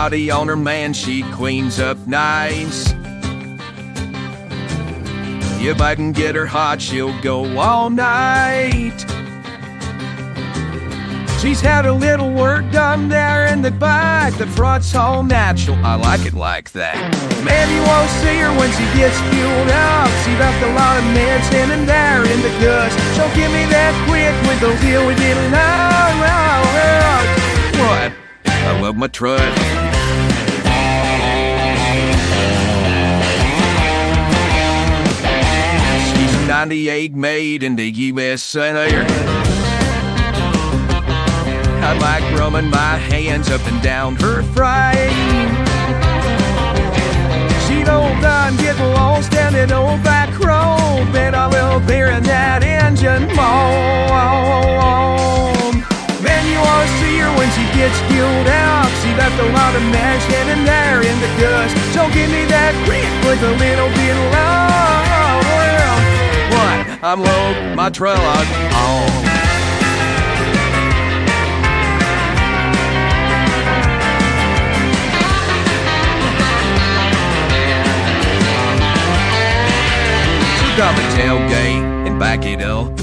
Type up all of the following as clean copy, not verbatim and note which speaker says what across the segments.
Speaker 1: body on her man, she cleans up nice. You bite and get her hot, she'll go all night. She's had a little work done there in the back. The front's all natural, I like it like that. Man, you won't see her when she gets fueled up. She left a lot of men standing there in the dust. So give me that quick with those little what? I love my truck. She's a 98 made in the USA. I like rubbing my hands up and down her frame. She don't done get lost in an old back road, but I will bear in that engine moan. Man, you ought to see her when she gets fueled out. She left a lot of men standing there in the dust. So give me that quick with a little bit of love. Well, what? I'm low, my truck on. Got a tailgate and back it up.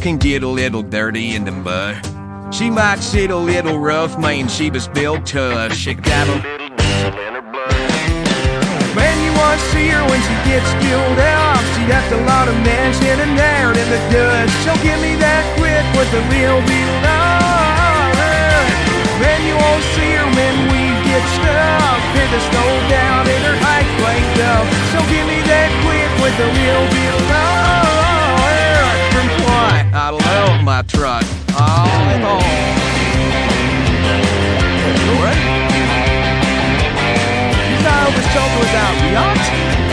Speaker 1: Can get a little dirty in the mud. She might sit a little rough, man, she was built tough. She got a little diesel in her blood. Man, you want to see her when she gets fueled out. She left a lot of men standing there in the dust. So give me that quick with a little bit of love. Man, you won't see her when we get stuck. Hear the snow down and her height blanked up. So give me that quick with a little bit of love. From what? I love my truck. Oh. What? You thought I was talking about yacht?